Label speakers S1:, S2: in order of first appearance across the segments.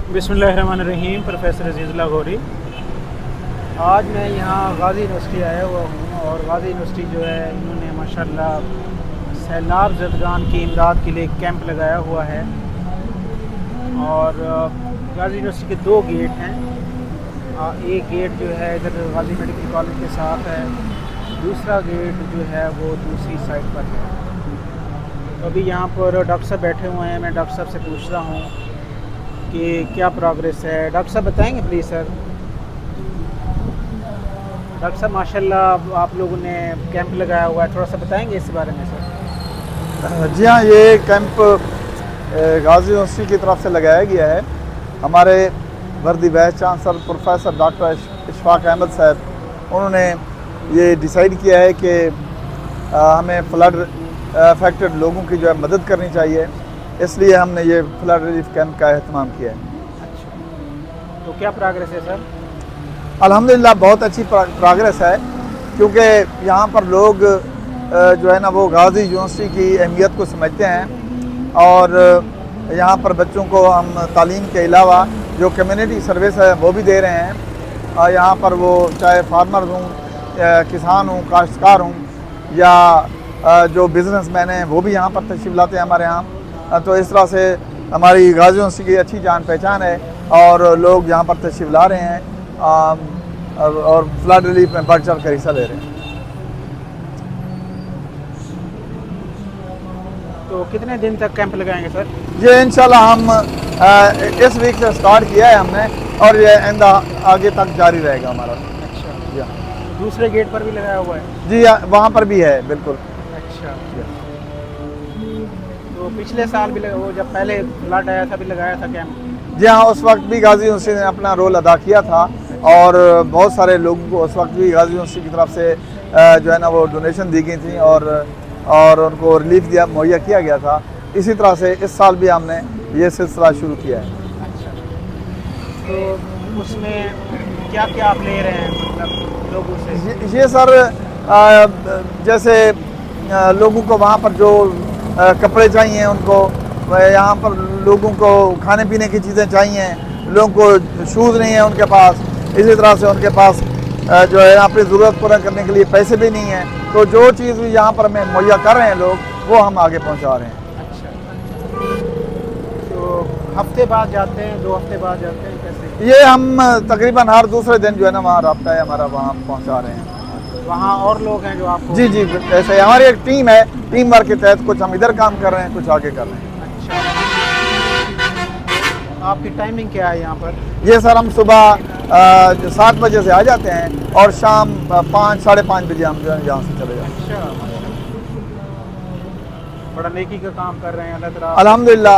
S1: बिस्मिल्लाहिर्रहमानिर्रहीम। प्रोफेसर अजीज़ लाहौरी। आज मैं यहाँ गाज़ी यूनिवर्सिटी आया हुआ हूँ और गाज़ी यूनिवर्सिटी जो है इन्होंने माशाल्लाह सैलाब ज़दगान की इमदाद के लिए कैंप लगाया हुआ है। और गाज़ी यूनिवर्सिटी के दो गेट हैं। एक गेट जो है इधर गाज़ी मेडिकल कॉलेज के साथ है, दूसरा गेट जो है वो दूसरी साइड पर है। तो अभी यहाँ पर डॉक्टर साहब बैठे हुए हैं, मैं डॉक्टर साहब से पूछता हूँ कि क्या प्रोग्रेस है। डॉक्टर साहब बताएंगे प्लीज़ सर। डॉक्टर साहब माशाल्लाह आप लोगों ने कैंप लगाया हुआ है, थोड़ा सा बताएंगे इस बारे में सर।
S2: जी हाँ, ये कैंप गाज़ी यूनिवर्सिटी की तरफ से लगाया गया है। हमारे वर्दी vice chancellor professor doctor Ishfaq Ahmed साहब उन्होंने ये डिसाइड किया है कि हमें फ्लड अफेक्टेड लोगों की जो है मदद करनी चाहिए, इसलिए हमने ये फ्लड रिलीफ कैंप का एहतमाम किया है।
S1: अच्छा, तो क्या प्रोग्रेस है सर?
S2: अल्हम्दुलिल्लाह बहुत अच्छी प्रोग्रेस है, क्योंकि यहाँ पर लोग जो है ना वो गाज़ी यूनिवर्सिटी की अहमियत को समझते हैं और यहाँ पर बच्चों को हम तालीम के अलावा जो कम्युनिटी सर्विस है वो भी दे रहे हैं। और यहाँ पर वो चाहे फार्मर हों, किसान हों, काश्तकार हों या जो बिज़नेसमैन हैं वो भी यहाँ पर तशरीफ़ लाते हैं हमारे यहाँ। तो इस तरह से हमारी गाज़ी यूनिवर्सिटी की अच्छी जान पहचान है और लोग यहाँ पर तशरीफ़ ला रहे हैं और फ्लड रिलीफ में बढ़ चढ़ कर हिस्सा ले रहे हैं।
S1: तो कितने दिन तक कैंप लगाएंगे सर?
S2: ये इंशाल्लाह हम इस वीक से स्टार्ट किया है हमने और ये आइंदा आगे तक जारी रहेगा हमारा।
S1: अच्छा, दूसरे गेट पर भी लगाया हुआ है?
S2: जी वहाँ पर भी है, बिल्कुल।
S1: अच्छा, तो पिछले साल भी वो जब पहले फ्लड आया था भी लगाया था कैंप?
S2: जी हाँ, उस वक्त भी गाज़ी यूनिवर्सिटी ने अपना रोल अदा किया था और बहुत सारे लोगों को उस वक्त भी गाज़ी यूनिवर्सिटी की तरफ से जो है ना वो डोनेशन दी गई थी और उनको रिलीफ मुहैया किया गया था। इसी तरह से इस साल भी हमने ये सिलसिला शुरू किया है।
S1: अच्छा, तो उसमें क्या क्या आप ले रहे हैं मतलब लोगों से?
S2: ये सर जैसे लोगों को वहाँ पर जो कपड़े चाहिए, उनको यहाँ पर लोगों को खाने पीने की चीज़ें चाहिए, लोगों को शूज़ नहीं है उनके पास, इसी तरह से उनके पास जो है अपनी ज़रूरत पूरा करने के लिए पैसे भी नहीं हैं। तो जो चीज़ यहाँ पर हमें मुहैया कर रहे हैं लोग, वो हम आगे पहुँचा रहे हैं।
S1: अच्छा, तो हफ्ते बाद जाते हैं, 2 हफ्ते बाद जाते हैं, कैसे?
S2: ये हम तकरीबन हर दूसरे दिन जो है ना वहाँ राब्ता है हमारा, वहाँ पहुँचा रहे हैं।
S1: वहाँ और लोग हैं जो आपको?
S2: जी ऐसे हमारी एक टीम है, टीम वर्क के तहत कुछ हम इधर काम कर रहे हैं, कुछ आगे कर रहे हैं।
S1: अच्छा, आपकी टाइमिंग क्या है यहाँ पर?
S2: ये सर हम सुबह 7 बजे से आ जाते हैं और शाम 5 साढ़े 5 बजे हम जो है यहाँ से चले जाते हैं।
S1: अच्छा, बड़ा नेकी का काम कर रहे हैं अल्लाह ताला।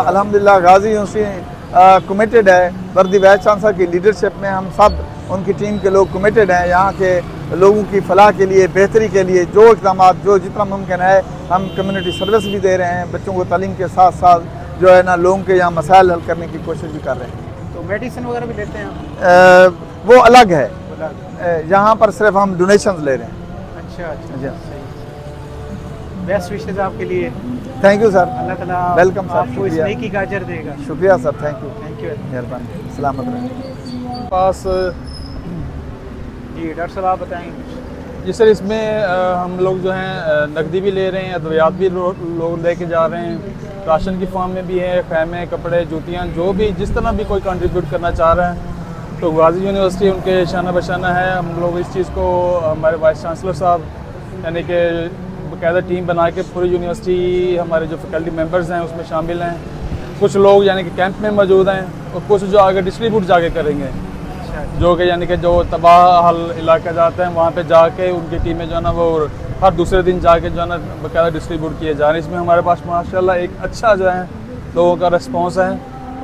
S2: अल्हम्दुलिल्लाह गाज़ी यूनिवर्सिटी कमिटेड है। वर्दी वाइस चांसलर की लीडरशिप में हम सब उनकी टीम के लोग कमिटेड हैं। यहाँ के लोगों की फलाह के लिए, बेहतरी के लिए जो इक़दाम जो जितना मुमकिन है हम कम्युनिटी सर्विस भी दे रहे हैं। बच्चों को तालीम के साथ साथ जो है ना लोगों के यहाँ मसाइल हल करने की कोशिश भी कर रहे हैं।
S1: तो मेडिसिन वगैरह भी लेते हैं?
S2: वो अलग है, यहाँ पर सिर्फ हम डोनेशंस ले रहे हैं।
S1: अच्छा
S2: जी,
S1: बेस्ट विशेस आपके लिए।
S2: Thank you sir.
S1: अल्लाह ताला
S2: वेलकम सर,
S1: आपको इस नेकी का अजर देगा।
S2: शुक्रिया सर, थैंक यू
S1: मेहरबानी।
S2: सलामत रहें।
S3: पास
S1: जी डॉक्टर साहब आप बताएंगे।
S3: जी सर, इसमें हम लोग जो हैं नकदी भी ले रहे हैं, अद्वियात भी लोग लेके जा रहे हैं, राशन की फॉर्म में भी है, खैमे, कपड़े, जूतियाँ, जो भी जिस तरह भी कोई कंट्रीब्यूट करना चाह रहा है तो गाज़ी यूनिवर्सिटी उनके शाना बशाना है। हम लोग इस चीज़ को हमारे वाइस चांसलर साहब यानी कि बाकायदा टीम बना के पूरी यूनिवर्सिटी, हमारे जो फैकल्टी मेंबर्स हैं उसमें शामिल हैं। कुछ लोग यानी कि कैंप में मौजूद हैं और कुछ जो आगे डिस्ट्रीब्यूट जाके करेंगे, जो कि यानी कि जो तबाह हल इलाका जाते हैं वहाँ पे जाके उनकी टीमें जो है ना वो हर दूसरे दिन जाके जो है ना बाकायदा डिस्ट्रीब्यूट किए जा रहे हैं। इसमें हमारे पास माशाल्लाह एक अच्छा जो है लोगों का रिस्पॉन्स है।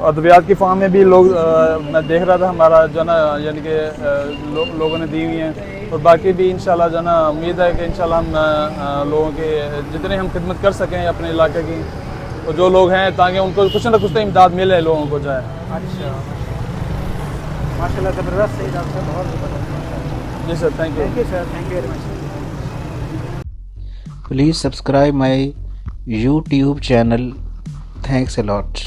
S3: अद्वियात की फॉर्म में भी लोग मैं देख रहा था हमारा जो है ना यानी कि लोगों ने दी हुई हैं और बाकी भी इंशाल्लाह जो है ना उम्मीद है कि इंशाल्लाह हम लोगों के जितने हम खिदमत कर सकें अपने इलाके की, तो जो लोग हैं ताकि उनको कुछ ना कुछ तो इमदाद मिले लोगों को जो है।
S1: अच्छा, माशाल्लाह ज़बरदस्त है डॉक्टर साहब, बहुत ज़बरदस्त।
S3: जी sir, thank you
S1: sir, thank you very much.
S4: Please subscribe my YouTube channel. Thanks a lot.